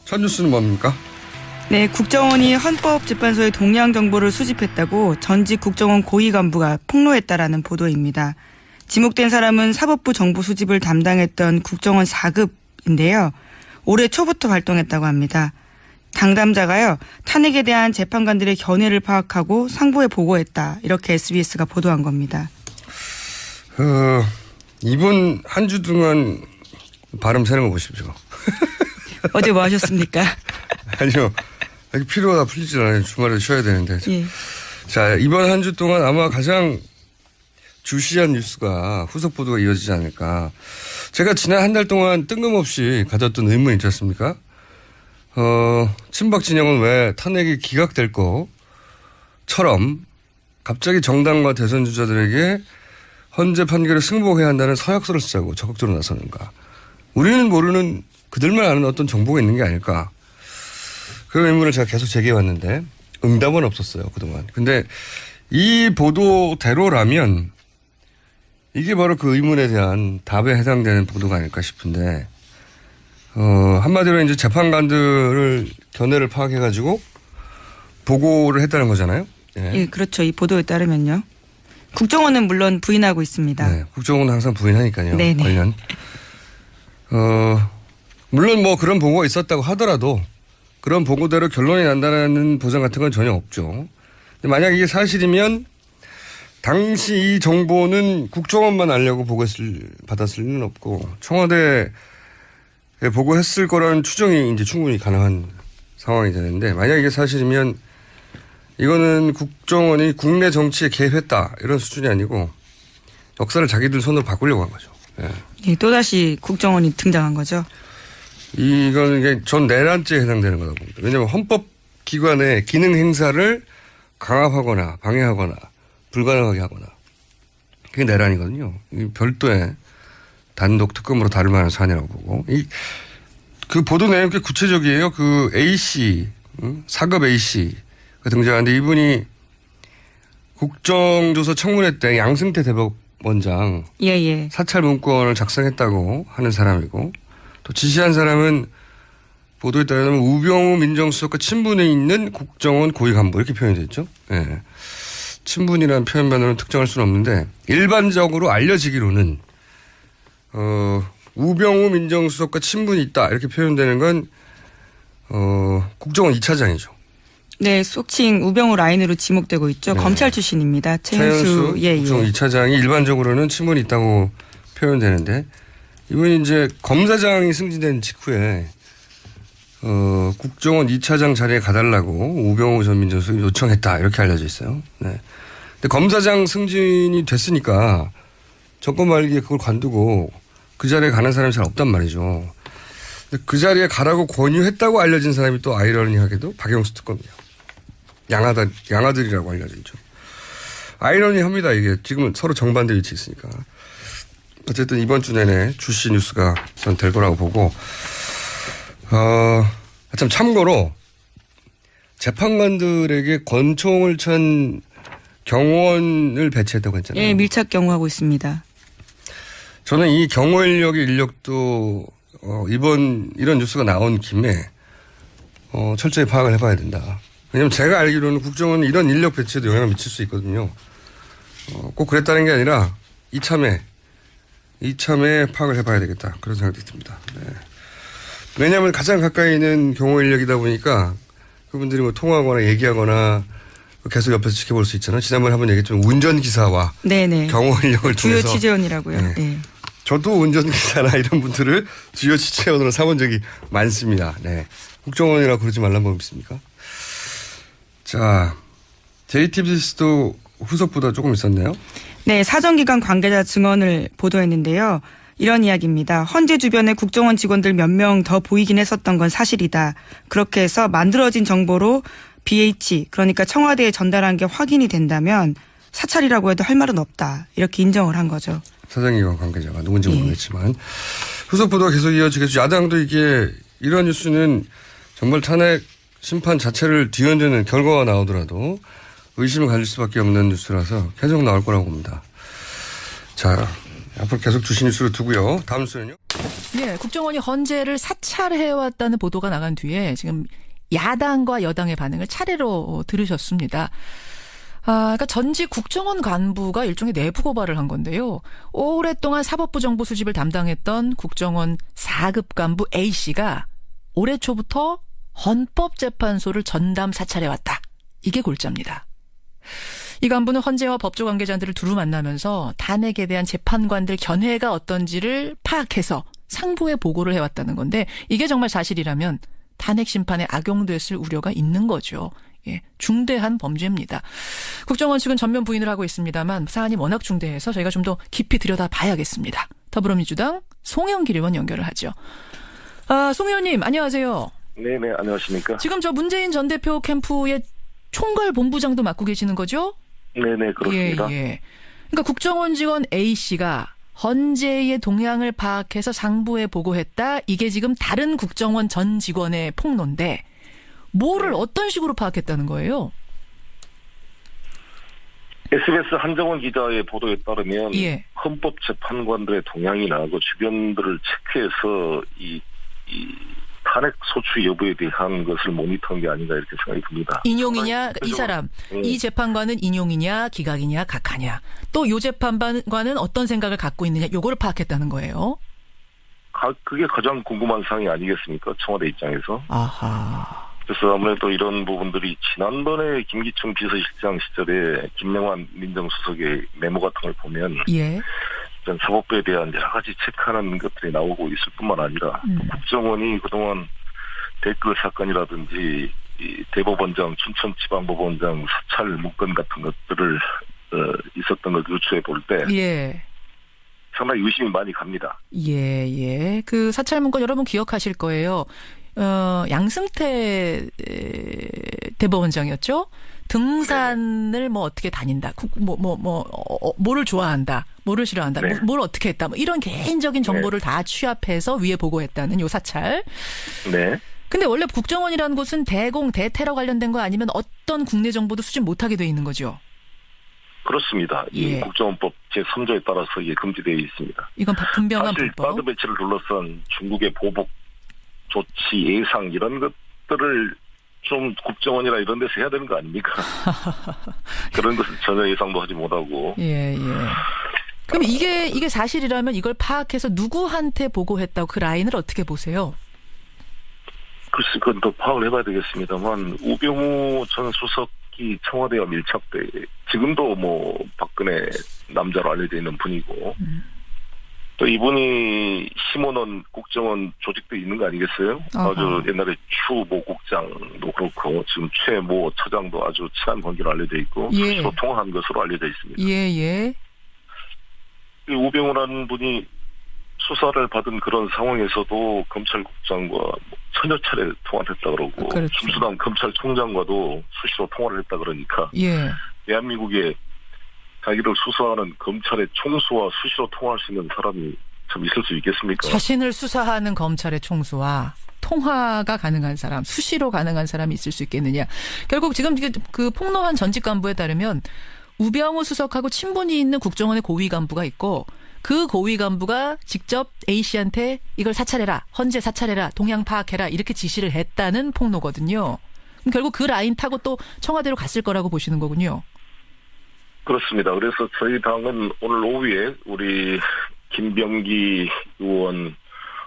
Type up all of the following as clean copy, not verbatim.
첫 뉴스는 뭡니까? 네, 국정원이 헌법재판소의 동향 정보를 수집했다고 전직 국정원 고위 간부가 폭로했다라는 보도입니다. 지목된 사람은 사법부 정보 수집을 담당했던 국정원 4급인데요. 올해 초부터 활동했다고 합니다. 당담자가요, 탄핵에 대한 재판관들의 견해를 파악하고 상부에 보고했다. 이렇게 SBS가 보도한 겁니다. 이분 한 주 동안 발음 새는 거 보십시오. 어제 뭐 하셨습니까? 아니요. 피로가 풀리질 않아요. 주말에 쉬어야 되는데. 예. 자, 이번 한 주 동안 아마 가장 주시한 뉴스가 후속 보도가 이어지지 않을까. 제가 지난 한 달 동안 뜬금없이 가졌던 의문이 있지 않습니까? 친박 진영은 왜 탄핵이 기각될 것처럼 갑자기 정당과 대선 주자들에게 헌재 판결에 승복해야 한다는 서약서를 쓰자고 적극적으로 나서는가. 우리는 모르는 그들만 아는 어떤 정보가 있는 게 아닐까. 그 의문을 제가 계속 제기해왔는데 응답은 없었어요, 그동안. 근데 이 보도대로라면 이게 바로 그 의문에 대한 답에 해당되는 보도가 아닐까 싶은데, 한마디로 이제 재판관들을 견해를 파악해가지고 보고를 했다는 거잖아요. 예. 예, 그렇죠. 이 보도에 따르면요. 국정원은 물론 부인하고 있습니다. 네, 국정원은 항상 부인하니까요. 네네. 관련. 물론 뭐 그런 보고가 있었다고 하더라도 그런 보고대로 결론이 난다는 보장 같은 건 전혀 없죠. 근데 만약 이게 사실이면 당시 이 정보는 국정원만 알려고 받았을 리는 없고 청와대에 보고했을 거라는 추정이 이제 충분히 가능한 상황이 되는데, 만약 이게 사실이면 이거는 국정원이 국내 정치에 개입했다 이런 수준이 아니고 역사를 자기들 손으로 바꾸려고 한 거죠. 예. 예, 또다시 국정원이 등장한 거죠. 이건 이게 전 내란죄에 해당되는 거라고 봅니다. 왜냐하면 헌법기관의 기능 행사를 강압하거나 방해하거나 불가능하게 하거나 그게 내란이거든요. 별도의 단독 특검으로 다룰 만한 사안이라고 보고, 그 보도 내용이 꽤 구체적이에요. 그 A씨, 4급 A씨가 등장하는데 이분이 국정조사 청문회 때 양승태 대법원장 예. 사찰 문건을 작성했다고 하는 사람이고, 또 지시한 사람은 보도에 따르면 우병우 민정수석과 친분이 있는 국정원 고위 간부 이렇게 표현이 됐죠. 예. 친분이라는 표현만으로는 특정할 수는 없는데 일반적으로 알려지기로는 우병우 민정수석과 친분이 있다 이렇게 표현되는 건 국정원 2차장이죠. 네, 속칭 우병우 라인으로 지목되고 있죠. 네. 검찰 출신입니다. 최현수 국정원 2차장이 일반적으로는 친분이 있다고 표현되는데, 이분이 이제 검사장이 승진된 직후에 국정원 2차장 자리에 가달라고 우병우 전 민정수석이 요청했다 이렇게 알려져 있어요. 네. 근데 검사장 승진이 됐으니까 정권 말기에 그걸 관두고 그 자리에 가는 사람이 잘 없단 말이죠. 근데 그 자리에 가라고 권유했다고 알려진 사람이 또 아이러니하게도 박영수 특검이에요. 양아들이라고 알려져 있죠. 아이러니합니다. 이게 지금은 서로 정반대 위치에 있으니까. 어쨌든 이번 주 내내 주시 뉴스가 전 될 거라고 보고, 참 참고로 재판관들에게 권총을 찬 경호원을 배치했다고 했잖아요. 예, 밀착 경호하고 있습니다. 저는 이 경호 인력도 이런 뉴스가 나온 김에 철저히 파악을 해봐야 된다. 왜냐하면 제가 알기로는 국정원은 이런 인력 배치에도 영향을 미칠 수 있거든요. 꼭 그랬다는 게 아니라 이참에 파악을 해봐야 되겠다. 그런 생각이 듭니다. 네. 왜냐하면 가장 가까이 있는 경호 인력이다 보니까 그분들이 뭐 통화하거나 얘기하거나 계속 옆에서 지켜볼 수 있잖아요. 지난번에 한번 얘기했지만 운전기사와 네네. 경호 인력을 통해서. 주요 취재원이라고요. 네. 네. 저도 운전기사나 이런 분들을 주요 취재원으로 삼은 적이 많습니다. 네. 국정원이라고 그러지 말란 법 있습니까? 자, JTBC도 후속보다 조금 있었네요. 네, 사정기관 관계자 증언을 보도했는데요. 이런 이야기입니다. 헌재 주변에 국정원 직원들 몇 명 더 보이긴 했었던 건 사실이다. 그렇게 해서 만들어진 정보로 BH, 그러니까 청와대에 전달한 게 확인이 된다면 사찰이라고 해도 할 말은 없다. 이렇게 인정을 한 거죠. 사정기관 관계자가 누군지 모르겠지만. 후속 보도가 계속 이어지겠죠. 야당도 이런 뉴스는 정말 탄핵 심판 자체를 뒤흔드는 결과가 나오더라도 의심을 가질 수밖에 없는 뉴스라서 계속 나올 거라고 봅니다. 자, 앞으로 계속 주신 뉴스를 두고요. 다음 뉴스는요. 예, 국정원이 헌재를 사찰해왔다는 보도가 나간 뒤에 지금 야당과 여당의 반응을 차례로 들으셨습니다. 그러니까 전직 국정원 간부가 일종의 내부 고발을 한 건데요. 오랫동안 사법부 정보 수집을 담당했던 국정원 4급 간부 A씨가 올해 초부터 헌법재판소를 전담 사찰해왔다. 이게 골자입니다. 이 간부는 헌재와 법조 관계자들을 두루 만나면서 탄핵에 대한 재판관들 견해가 어떤지를 파악해서 상부에 보고를 해왔다는 건데 이게 정말 사실이라면 탄핵 심판에 악용됐을 우려가 있는 거죠. 예, 중대한 범죄입니다. 국정원 측은 전면 부인을 하고 있습니다만 사안이 워낙 중대해서 저희가 좀 더 깊이 들여다봐야겠습니다. 더불어민주당 송영길 의원 연결을 하죠. 송 의원님 안녕하세요. 네네, 안녕하십니까. 지금 저 문재인 전 대표 캠프의 총괄 본부장도 맡고 계시는 거죠? 네네, 그렇습니다. 예. 그러니까 국정원 직원 A씨가 헌재의 동향을 파악해서 상부에 보고했다. 이게 지금 다른 국정원 전 직원의 폭로인데 뭐를 어떤 식으로 파악했다는 거예요? SBS 한정원 기자의 보도에 따르면 예. 헌법재판관들의 동향이나 그 주변들을 체크해서 이 탄핵 소추 여부에 대한 것을 모니터한 게 아닌가 이렇게 생각이 듭니다. 인용이냐 이 사람 이 재판관은 인용이냐 기각이냐 각하냐 또 요 재판관은 어떤 생각을 갖고 있느냐 요거를 파악했다는 거예요. 그게 가장 궁금한 사항이 아니겠습니까? 청와대 입장에서. 아하. 그래서 아무래도 이런 부분들이 지난번에 김기춘 비서실장 시절에 김명환 민정수석의 메모 같은 걸 보면 예. 사법부에 대한 여러 가지 체크하는 것들이 나오고 있을 뿐만 아니라 국정원이 그동안 댓글 사건이라든지 이 대법원장, 춘천지방법원장 사찰 문건 같은 것들을 있었던 걸 유추해 볼 때 예. 상당히 의심이 많이 갑니다. 예. 그 사찰 문건 여러분 기억하실 거예요. 양승태 대법원장이었죠. 등산을 뭐 어떻게 다닌다. 뭐를 좋아한다. 뭐를 싫어한다. 네. 뭘 어떻게 했다. 뭐 이런 개인적인 정보를 다 취합해서 위에 보고했다는 요 사찰. 네. 근데 원래 국정원이라는 곳은 대공, 대테러 관련된 거 아니면 어떤 국내 정보도 수집 못하게 돼 있는 거죠. 그렇습니다. 예. 이 국정원법 제3조에 따라서 이게 금지되어 있습니다. 이건 분명한 사실 불법. 사드 배치를 둘러싼 중국의 보복 조치 예상 이런 것들을 좀 국정원이나 이런 데서 해야 되는 거 아닙니까? 그런 것을 전혀 예상도 하지 못하고. 예. 그럼 이게 사실이라면 이걸 파악해서 누구한테 보고했다고 그 라인을 어떻게 보세요? 글쎄, 그건 더 파악을 해봐야 되겠습니다만, 우병우 전 수석이 청와대와 밀착돼, 지금도 뭐, 박근혜 남자로 알려져 있는 분이고, 또 이분이 심어놓은 국정원 조직도 있는 거 아니겠어요? 어허. 아주 옛날에 추 모 국장도 그렇고, 지금 최 모 처장도 아주 친한 관계로 알려져 있고, 예. 수시로 통화한 것으로 알려져 있습니다. 예. 이 우병우라는 분이 수사를 받은 그런 상황에서도 검찰국장과 천여 차례 통화를 했다 그러고 그렇죠. 김수남 검찰총장과도 수시로 통화를 했다 그러니까 예. 대한민국에 자기를 수사하는 검찰의 총수와 수시로 통화할 수 있는 사람이 참 있을 수 있겠습니까? 자신을 수사하는 검찰의 총수와 통화가 가능한 사람, 수시로 가능한 사람이 있을 수 있겠느냐. 결국 지금 그 폭로한 전직 간부에 따르면 우병우 수석하고 친분이 있는 국정원의 고위 간부가 있고 그 고위 간부가 직접 A씨한테 이걸 사찰해라, 헌재 사찰해라, 동향 파악해라 이렇게 지시를 했다는 폭로거든요. 그럼 결국 그 라인 타고 또 청와대로 갔을 거라고 보시는 거군요. 그렇습니다. 그래서 저희 당은 오늘 오후에 우리 김병기 의원,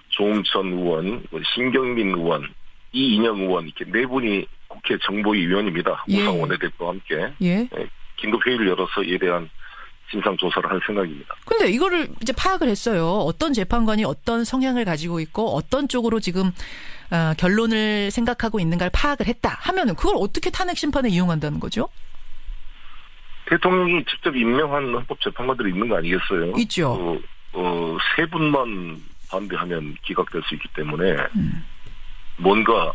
조응천 의원, 신경민 의원, 이인영 의원 이렇게 네 분이 국회 정보위 위원입니다. 예. 우상 원내대표와 함께 예. 긴급 회의를 열어서 이에 대한 진상 조사를 할 생각입니다. 근데 이거를 이제 파악을 했어요. 어떤 재판관이 어떤 성향을 가지고 있고 어떤 쪽으로 지금 결론을 생각하고 있는가를 파악을 했다 하면은 그걸 어떻게 탄핵 심판에 이용한다는 거죠? 대통령이 직접 임명한 헌법재판관들이 있는 거 아니겠어요? 있죠. 세 분만 반대하면 기각될 수 있기 때문에 뭔가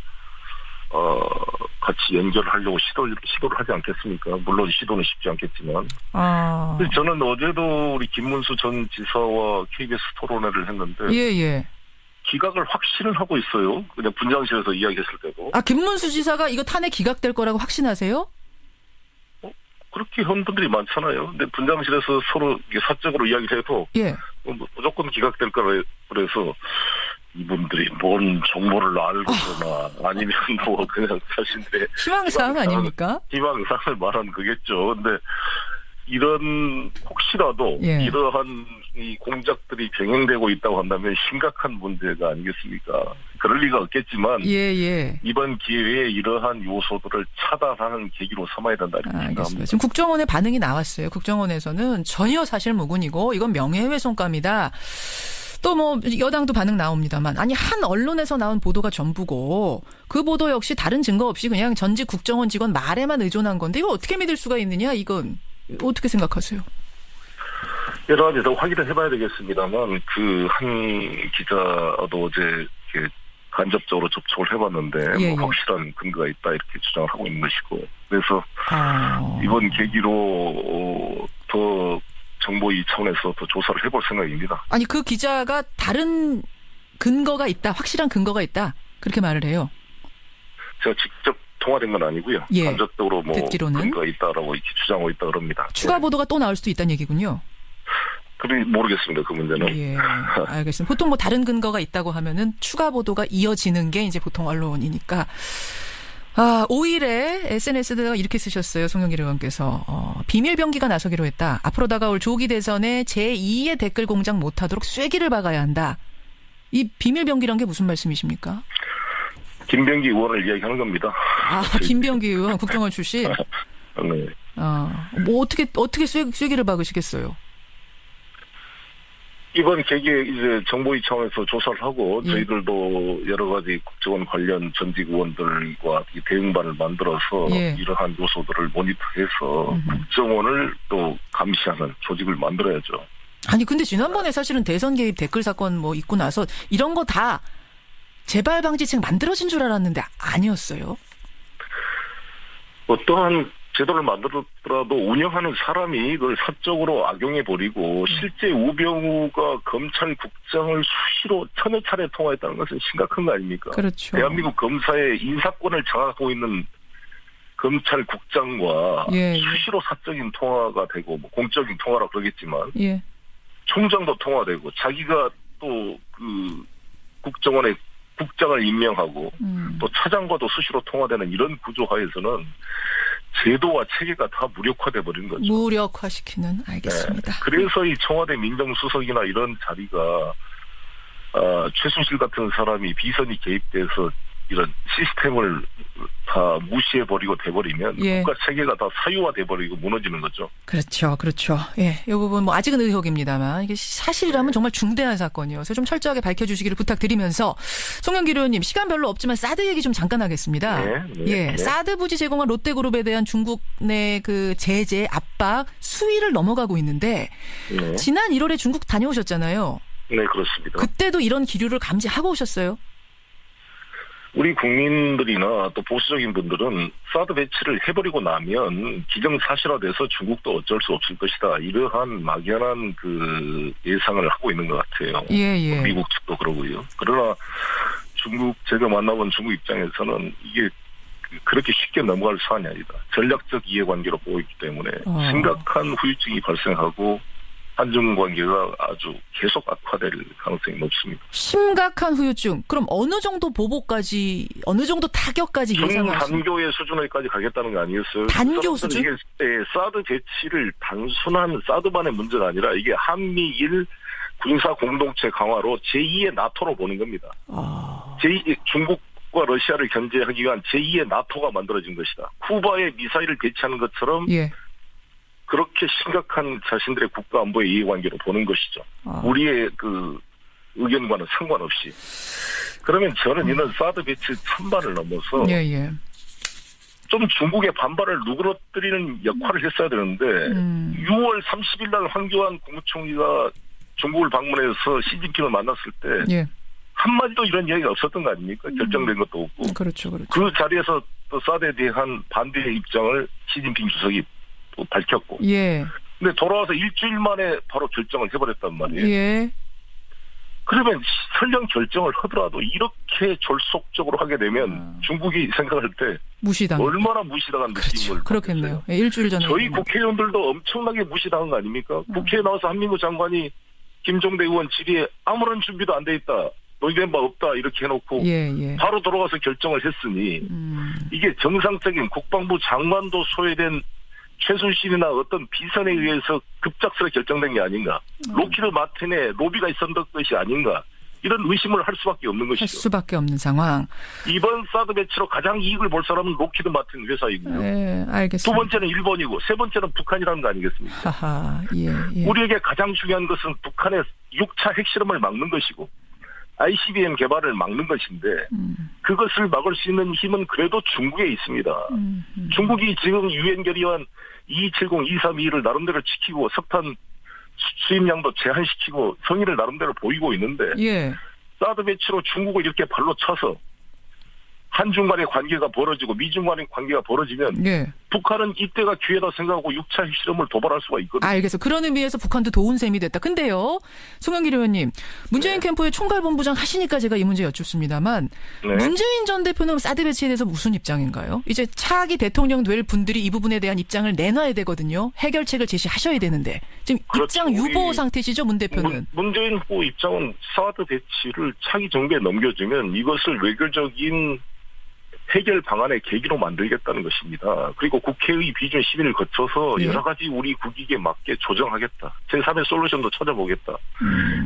같이 연결을 하려고 시도를 하지 않겠습니까? 물론 시도는 쉽지 않겠지만. 그래서 저는 어제도 우리 김문수 전 지사와 KBS 토론회를 했는데. 예. 기각을 확신을 하고 있어요. 그냥 분장실에서 이야기했을 때도. 김문수 지사가 이거 탄핵 기각될 거라고 확신하세요? 그렇게 한 분들이 많잖아요. 근데 분장실에서 서로 사적으로 이야기를 해도. 예. 무조건 기각될 거라 그래서 이분들이 뭔 정보를 알고 그러나 아니면 뭐 그냥 자신들의 희망사항 아닙니까? 희망사항을 말하는 거겠죠. 근데 이런 혹시라도 예. 이러한 이 공작들이 병행되고 있다고 한다면 심각한 문제가 아니겠습니까? 그럴 리가 없겠지만 예. 이번 기회에 이러한 요소들을 차단하는 계기로 삼아야 된다 이렇게 알겠습니다. 생각합니다. 지금 국정원의 반응이 나왔어요. 국정원에서는 전혀 사실 무근이고 이건 명예훼손감이다. 또 뭐 여당도 반응 나옵니다만 아니 한 언론에서 나온 보도가 전부고 그 보도 역시 다른 증거 없이 그냥 전직 국정원 직원 말에만 의존한 건데 이거 어떻게 믿을 수가 있느냐 이건 어떻게 생각하세요? 여러 가지 더 확인을 해봐야 되겠습니다만 그 한 기자도 어제 이렇게 간접적으로 접촉을 해봤는데 예. 뭐 확실한 근거가 있다 이렇게 주장을 하고 있는 것이고 그래서 이번 계기로 더 정보위 차원에서 더 조사를 해볼 생각입니다. 아니 그 기자가 다른 근거가 있다 확실한 근거가 있다 그렇게 말을 해요. 제가 직접 통화된 건 아니고요. 예. 간접적으로 뭐 듣기로는? 근거가 있다라고 이렇게 주장하고 있다 그럽니다. 추가 네. 보도가 또 나올 수도 있다는 얘기군요. 그래 모르겠습니다. 그 문제는. 예, 알겠습니다. 보통 뭐 다른 근거가 있다고 하면은 추가 보도가 이어지는 게 이제 보통 언론이니까. 5일에 SNS에다가 이렇게 쓰셨어요. 송영길 의원께서. 비밀병기가 나서기로 했다. 앞으로 다가올 조기 대선에 제2의 댓글 공작 못하도록 쐐기를 박아야 한다. 이 비밀병기란 게 무슨 말씀이십니까? 김병기 의원을 이야기하는 겁니다. 김병기 의원 국정원 출신. 네. 뭐 어떻게 쐐기를 박으시겠어요? 이번 계기에 이제 정보위 차원에서 조사를 하고 예. 저희들도 여러 가지 국정원 관련 전직 의원들과 이 대응반을 만들어서 예. 이러한 요소들을 모니터해서 국정원을 또 감시하는 조직을 만들어야죠. 아니 근데 지난번에 사실은 대선 개입 댓글 사건 뭐 있고 나서 이런 거 다 재발 방지책 만들어진 줄 알았는데 아니었어요. 어떠한 제도를 만들었더라도 운영하는 사람이 이걸 사적으로 악용해버리고 실제 우병우가 검찰국장을 수시로 천여 차례 통화했다는 것은 심각한 거 아닙니까? 그렇죠. 대한민국 검사의 인사권을 장악하고 있는 검찰국장과 예. 수시로 사적인 통화가 되고 뭐 공적인 통화라 그러겠지만 예. 총장도 통화되고 자기가 또 그 국정원의 국장을 임명하고 또 차장과도 수시로 통화되는 이런 구조하에서는 제도와 체계가 다 무력화돼 버린 거죠. 무력화시키는 알겠습니다. 네. 그래서 이 청와대 민정수석이나 이런 자리가 최순실 같은 사람이 비선이 개입돼서 이런 시스템을 다 무시해버리고 돼버리면 예. 국가 체계가 다 사유화돼버리고 무너지는 거죠. 그렇죠. 예, 이 부분 뭐 아직은 의혹입니다만 이게 사실이라면 정말 중대한 사건이어서 좀 철저하게 밝혀주시기를 부탁드리면서 송영길 의원님 시간 별로 없지만 사드 얘기 좀 잠깐 하겠습니다. 네. 사드 부지 제공한 롯데그룹에 대한 중국 내 그 제재 압박 수위를 넘어가고 있는데 네. 지난 1월에 중국 다녀오셨잖아요. 네, 그렇습니다. 그때도 이런 기류를 감지하고 오셨어요? 우리 국민들이나 또 보수적인 분들은 사드 배치를 해버리고 나면 기정사실화돼서 중국도 어쩔 수 없을 것이다. 이러한 막연한 그 예상을 하고 있는 것 같아요. 예. 미국 측도 그러고요. 그러나 제가 만나본 중국 입장에서는 이게 그렇게 쉽게 넘어갈 사안이 아니다. 전략적 이해관계로 보고 있기 때문에 심각한 후유증이 발생하고 한중 관계가 아주 계속 악화될 가능성이 높습니다. 심각한 후유증. 그럼 어느 정도 보복까지, 어느 정도 타격까지 예상하시나요? 중단교의 수준에까지 가겠다는 거 아니었어요? 단교 수준? 이게 사드 배치를 단순한 사드만의 문제가 아니라 이게 한미일 군사 공동체 강화로 제2의 나토로 보는 겁니다. 중국과 러시아를 견제하기 위한 제2의 나토가 만들어진 것이다. 쿠바에 미사일을 배치하는 것처럼 예. 그렇게 심각한 자신들의 국가 안보의 이해관계로 보는 것이죠. 우리의 그 의견과는 상관없이. 그러면 저는 이런 사드 배치 찬반을 넘어서 예. 좀 중국의 반발을 누그러뜨리는 역할을 했어야 되는데 6월 30일 날 황교안 국무총리가 중국을 방문해서 시진핑을 만났을 때 한마디도 이런 이야기가 없었던 거 아닙니까? 결정된 것도 없고. 그렇죠. 그 자리에서 또 사드에 대한 반대의 입장을 시진핑 주석이 또 밝혔고. 근데 돌아와서 일주일 만에 바로 결정을 해버렸단 말이에요. 그러면 설령 결정을 하더라도 이렇게 졸속적으로 하게 되면 중국이 생각할 때 무시당 얼마나 무시당한 느낌을 그렇겠네요. 일주일 전에 저희 국회의원들도 엄청나게 무시당한 거 아닙니까? 국회에 나와서 한민구 장관이 김종대 의원 질의에 아무런 준비도 안 돼 있다. 논의된 바 없다. 이렇게 해놓고 바로 들어가서 결정을 했으니 이게 정상적인 국방부 장관도 소외된 최순실이나 어떤 비선에 의해서 급작스레 결정된 게 아닌가. 로키드 마틴의 로비가 있었던 것이 아닌가. 이런 의심을 할 수밖에 없는 것이죠. 할 수밖에 없는 상황. 이번 사드 배치로 가장 이익을 볼 사람은 로키드 마틴 회사이고요. 네, 알겠습니다. 두 번째는 일본이고 세 번째는 북한이라는 거 아니겠습니까? 하하, 예. 우리에게 가장 중요한 것은 북한의 6차 핵실험을 막는 것이고 ICBM 개발을 막는 것인데 그것을 막을 수 있는 힘은 그래도 중국에 있습니다. 중국이 지금 유엔 결의안 2270, 232를 나름대로 지키고 석탄 수입량도 제한시키고 성의를 나름대로 보이고 있는데 사드 배치로 중국을 이렇게 발로 쳐서 한중 간의 관계가 벌어지고 미중 간의 관계가 벌어지면 북한은 이때가 기회다 생각하고 6차 핵실험을 도발할 수가 있거든요. 알겠어. 그런 의미에서 북한도 도운 셈이 됐다. 근데요. 송영길 의원님. 문재인 캠프의 총괄본부장 하시니까 제가 이 문제 여쭙습니다만 문재인 전 대표는 사드 배치에 대해서 무슨 입장인가요? 이제 차기 대통령 될 분들이 이 부분에 대한 입장을 내놔야 되거든요. 해결책을 제시하셔야 되는데. 지금 입장 유보 상태시죠, 문 대표는? 문재인 후보 입장은 사드 배치를 차기 정부에 넘겨주면 이것을 외교적인 해결 방안의 계기로 만들겠다는 것입니다. 그리고 국회의 비준 심의를 거쳐서 여러 가지 우리 국익에 맞게 조정하겠다. 제3의 솔루션도 찾아보겠다.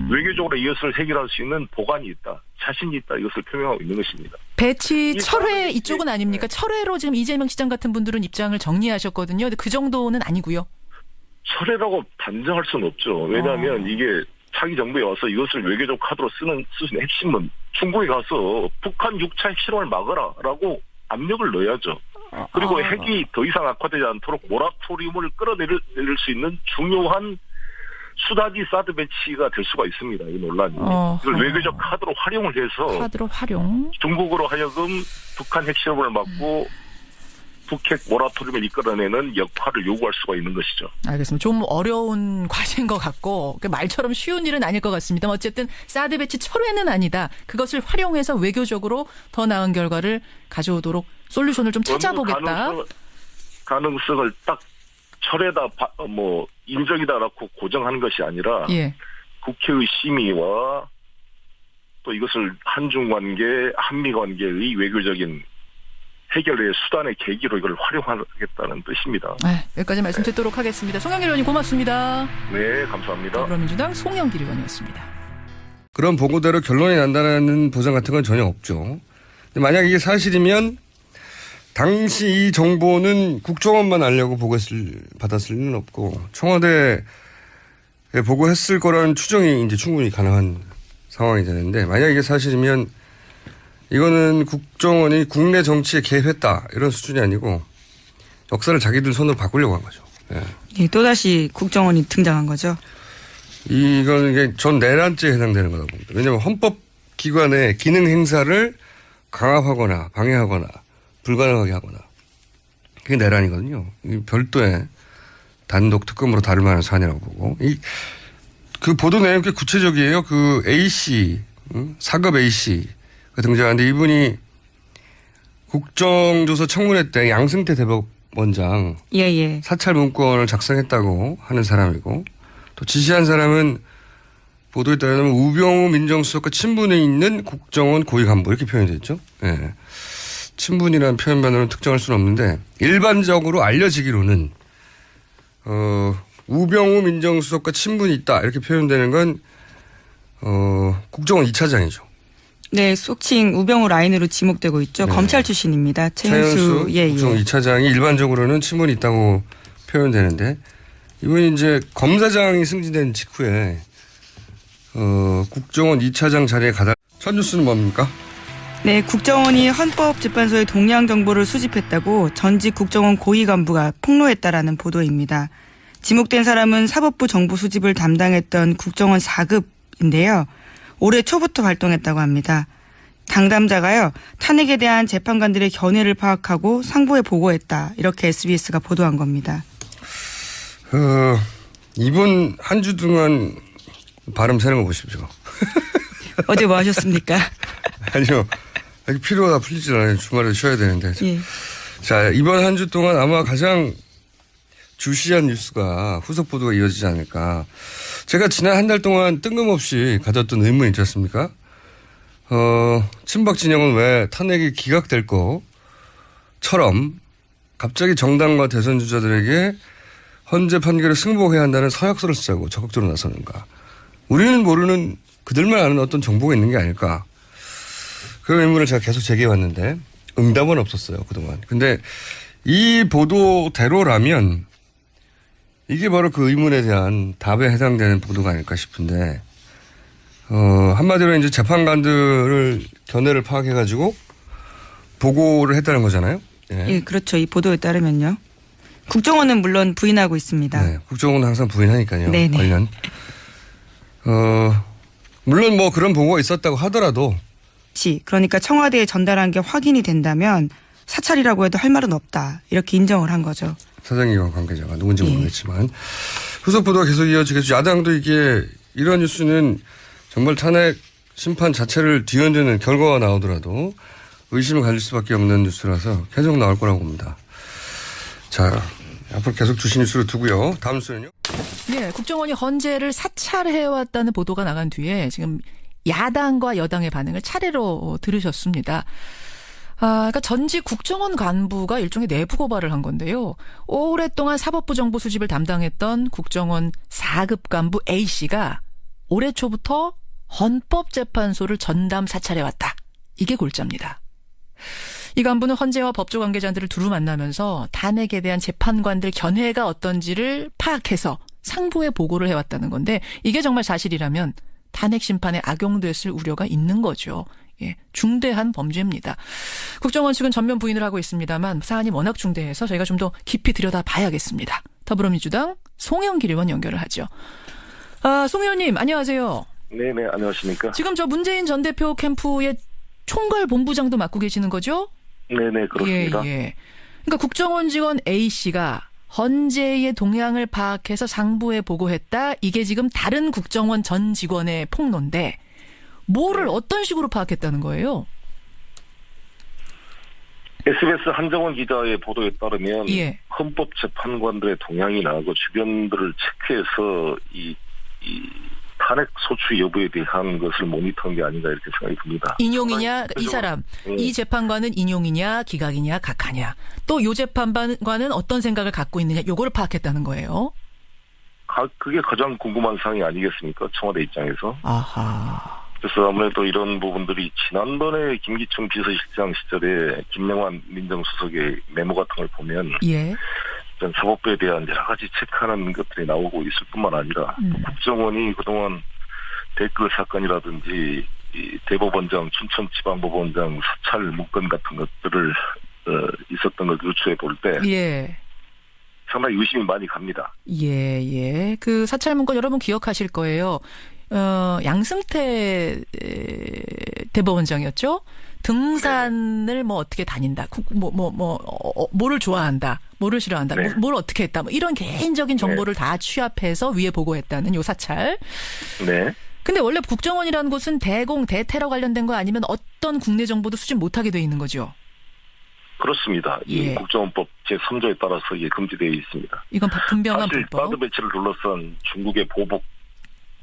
외교적으로 이것을 해결할 수 있는 보관이 있다. 자신이 있다. 이것을 표명하고 있는 것입니다. 배치 철회 이쪽은 아닙니까? 철회로 지금 이재명 시장 같은 분들은 입장을 정리하셨거든요. 근데 그 정도는 아니고요. 철회라고 단정할 수는 없죠. 왜냐하면 이게 차기 정부에 와서 이것을 외교적 카드로 쓰는 핵심은 중국에 가서 북한 6차 핵실험을 막아라라고 압력을 넣어야죠. 그리고 핵이 더 이상 악화되지 않도록 모라토리움을 끌어내릴 수 있는 중요한 수다지 사드 배치가 될 수가 있습니다. 이 논란이. 이걸 외교적 카드로 활용을 해서 중국으로 하여금 북한 핵실험을 막고 북핵 모라토리움을 이끌어내는 역할을 요구할 수가 있는 것이죠. 알겠습니다. 좀 어려운 과제인 것 같고 말처럼 쉬운 일은 아닐 것 같습니다. 어쨌든 사드 배치 철회는 아니다. 그것을 활용해서 외교적으로 더 나은 결과를 가져오도록 솔루션을 좀 찾아보겠다. 가능성을 딱 철회다 인정이다라고 고정하는 것이 아니라 국회의 심의와 또 이것을 한중 관계, 한미 관계의 외교적인 해결의 수단의 계기로 이걸 활용하겠다는 뜻입니다. 여기까지 말씀 듣도록 하겠습니다. 송영길 의원님 고맙습니다. 네, 감사합니다. 더불어민주당 송영길 의원이었습니다. 그런 보고대로 결론이 난다는 보장 같은 건 전혀 없죠. 만약 이게 사실이면 당시 이 정보는 국정원만 알려고 받았을 리는 없고 청와대에 보고했을 거라는 추정이 이제 충분히 가능한 상황이 되는데 만약 이게 사실이면 이거는 국정원이 국내 정치에 개입했다 이런 수준이 아니고 역사를 자기들 손으로 바꾸려고 한 거죠. 또다시 국정원이 등장한 거죠. 이건 이게 전 내란죄에 해당되는 거라고 봅니다. 왜냐하면 헌법기관의 기능 행사를 강압하거나 방해하거나 불가능하게 하거나 그게 내란이거든요. 별도의 단독 특검으로 다룰 만한 사안이라고 보고 그 보도 내용 꽤 구체적이에요. 그 A씨 4급 A씨 등장하는데 이분이 국정조사 청문회 때 양승태 대법원장 사찰 문건을 작성했다고 하는 사람이고 또 지시한 사람은 보도에 따르면 우병우 민정수석과 친분이 있는 국정원 고위 간부 이렇게 표현이 됐죠. 친분이라는 표현만으로는 특정할 수는 없는데 일반적으로 알려지기로는 우병우 민정수석과 친분이 있다 이렇게 표현되는 건 국정원 2차장이죠. 네, 속칭 우병우 라인으로 지목되고 있죠. 검찰 출신입니다. 최현수 국정원 2차장이 일반적으로는 친분이 있다고 표현되는데 이분이 이제 검사장이 승진된 직후에 국정원 2차장 자리에 가다 첫 뉴스는 뭡니까? 네, 국정원이 헌법재판소의 동향 정보를 수집했다고 전직 국정원 고위 간부가 폭로했다라는 보도입니다. 지목된 사람은 사법부 정보 수집을 담당했던 국정원 4급인데요. 올해 초부터 활동했다고 합니다. 당담자가요. 탄핵에 대한 재판관들의 견해를 파악하고 상부에 보고했다. 이렇게 SBS가 보도한 겁니다. 이분 한 주 동안 발음 새는 거 보십시오. 어제 뭐 하셨습니까? 아니요. 피로가 풀리질 않아요. 주말에 쉬어야 되는데. 자, 이번 한 주 동안 아마 가장 주시한 뉴스가 후속 보도가 이어지지 않을까. 제가 지난 한 달 동안 뜬금없이 가졌던 의문이 있지 않습니까? 친박 진영은 왜 탄핵이 기각될 것처럼 갑자기 정당과 대선 주자들에게 헌재 판결에 승복해야 한다는 서약서를 쓰자고 적극적으로 나서는가. 우리는 모르는 그들만 아는 어떤 정보가 있는 게 아닐까. 그 의문을 제가 계속 제기해왔는데 응답은 없었어요, 그동안. 근데 이 보도대로라면 이게 바로 그 의문에 대한 답에 해당되는 보도가 아닐까 싶은데, 한마디로 이제 재판관들을 견해를 파악해가지고 보고를 했다는 거잖아요. 예. 예, 그렇죠. 이 보도에 따르면요. 국정원은 물론 부인하고 있습니다. 네, 국정원은 항상 부인하니까요. 네네. 관련. 물론 뭐 그런 보고가 있었다고 하더라도. 그러니까 청와대에 전달한 게 확인이 된다면 사찰이라고 해도 할 말은 없다. 이렇게 인정을 한 거죠. 사장기관 관계자가 누군지 예. 모르겠지만. 후속 보도가 계속 이어지겠죠. 야당도 이게 이런 뉴스는 정말 탄핵 심판 자체를 뒤흔드는 결과가 나오더라도 의심을 가질 수밖에 없는 뉴스라서 계속 나올 거라고 봅니다. 자, 앞으로 계속 주신 뉴스로 두고요. 다음 뉴스는요. 네, 국정원이 헌재를 사찰해왔다는 보도가 나간 뒤에 지금 야당과 여당의 반응을 차례로 들으셨습니다. 그러니까 전직 국정원 간부가 일종의 내부 고발을 한 건데요. 오랫동안 사법부 정보 수집을 담당했던 국정원 4급 간부 A씨가 올해 초부터 헌법재판소를 전담 사찰해왔다. 이게 골자입니다. 이 간부는 헌재와 법조 관계자들을 두루 만나면서 탄핵에 대한 재판관들 견해가 어떤지를 파악해서 상부에 보고를 해왔다는 건데 이게 정말 사실이라면 탄핵 심판에 악용됐을 우려가 있는 거죠. 예, 중대한 범죄입니다. 국정원 측은 전면 부인을 하고 있습니다만 사안이 워낙 중대해서 저희가 좀 더 깊이 들여다봐야겠습니다. 더불어민주당 송영길 의원 연결을 하죠. 송 의원님 안녕하세요. 네네, 안녕하십니까. 지금 저 문재인 전 대표 캠프의 총괄 본부장도 맡고 계시는 거죠? 네네, 그렇습니다. 예. 그러니까 국정원 직원 A씨가 헌재의 동향을 파악해서 상부에 보고했다. 이게 지금 다른 국정원 전 직원의 폭로인데 뭐를 어떤 식으로 파악했다는 거예요? SBS 한정원 기자의 보도에 따르면 예. 헌법재판관들의 동향이 나고 주변들을 체크해서 이 탄핵 소추 여부에 대한 것을 모니터한 게 아닌가 이렇게 생각이 듭니다. 인용이냐 이 사람 이 재판관은 인용이냐 기각이냐 각하냐 또 요 재판관은 어떤 생각을 갖고 있느냐 요거를 파악했다는 거예요. 그게 가장 궁금한 사항이 아니겠습니까? 청와대 입장에서. 아하. 그래서 아무래도 이런 부분들이 지난번에 김기춘 비서실장 시절에 김명환 민정수석의 메모 같은 걸 보면 예. 사법부에 대한 여러 가지 체크하는 것들이 나오고 있을 뿐만 아니라 또 국정원이 그동안 댓글 사건이라든지 이 대법원장, 춘천지방법원장 사찰 문건 같은 것들을 있었던 걸 유추해 볼 때 예. 상당히 의심이 많이 갑니다. 예. 그 사찰 문건 여러분 기억하실 거예요. 양승태 대법원장이었죠. 등산을 뭐 어떻게 다닌다, 뭐를 좋아한다, 뭐를 싫어한다, 네. 뭘 어떻게 했다, 뭐 이런 개인적인 정보를 다 취합해서 위에 보고했다는 요 사찰. 네. 근데 원래 국정원이라는 곳은 대공, 대테러 관련된 거 아니면 어떤 국내 정보도 수집 못하게 돼 있는 거죠. 그렇습니다. 예. 이 국정원법 제3조에 따라서 이게 금지되어 있습니다. 이건 분명한 사실 불법. 사드 배치를 둘러싼 중국의 보복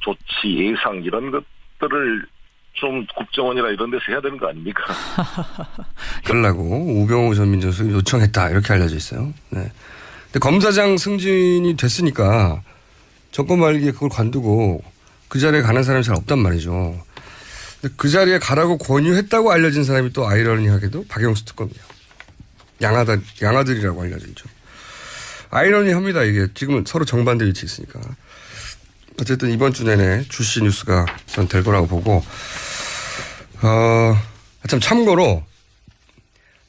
조치 예상 이런 것들을 좀 국정원이나 이런 데서 해야 되는 거 아닙니까? 하려고 우병우 전 민정수석이 요청했다 이렇게 알려져 있어요. 네. 근데 검사장 승진이 됐으니까 정권 말기에 그걸 관두고 그 자리에 가는 사람이 잘 없단 말이죠. 근데 그 자리에 가라고 권유했다고 알려진 사람이 또 아이러니하게도 박영수 특검이에요. 양아들이라고 알려져 있죠. 아이러니합니다. 이게 지금은 서로 정반대 위치에 있으니까. 어쨌든 이번 주 내내 주시 뉴스가 전 될 거라고 보고, 참 참고로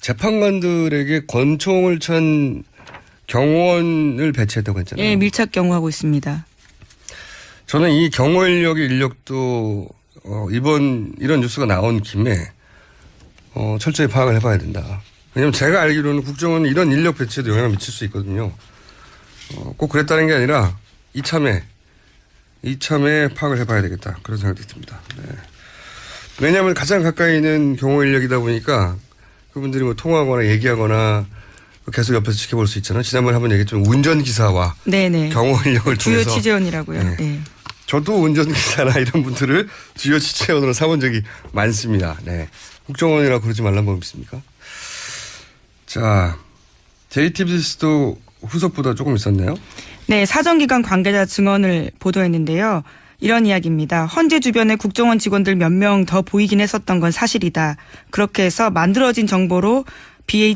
재판관들에게 권총을 찬 경호원을 배치했다고 했잖아요. 예, 밀착 경호하고 있습니다. 저는 이 경호 인력도 이런 뉴스가 나온 김에 철저히 파악을 해봐야 된다. 왜냐하면 제가 알기로는 국정원은 이런 인력 배치에도 영향을 미칠 수 있거든요. 꼭 그랬다는 게 아니라 이참에 파악을 해봐야 되겠다. 그런 생각이 듭니다. 네. 왜냐하면 가장 가까이 있는 경호 인력이다 보니까 그분들이 뭐 통화하거나 얘기하거나 계속 옆에서 지켜볼 수 있잖아요. 지난번에 한번 얘기했지만 운전기사와 네네. 경호 인력을 주요 통해서 취재원이라고요. 네. 네. 저도 운전기사나 이런 분들을 주요 취재원으로 삼은 적이 많습니다. 네. 국정원이라고 그러지 말란 법 있습니까? 자, JTBC도 후속보다 조금 있었네요. 네, 사정기관 관계자 증언을 보도했는데요. 이런 이야기입니다. 헌재 주변에 국정원 직원들 몇 명 더 보이긴 했었던 건 사실이다. 그렇게 해서 만들어진 정보로 BA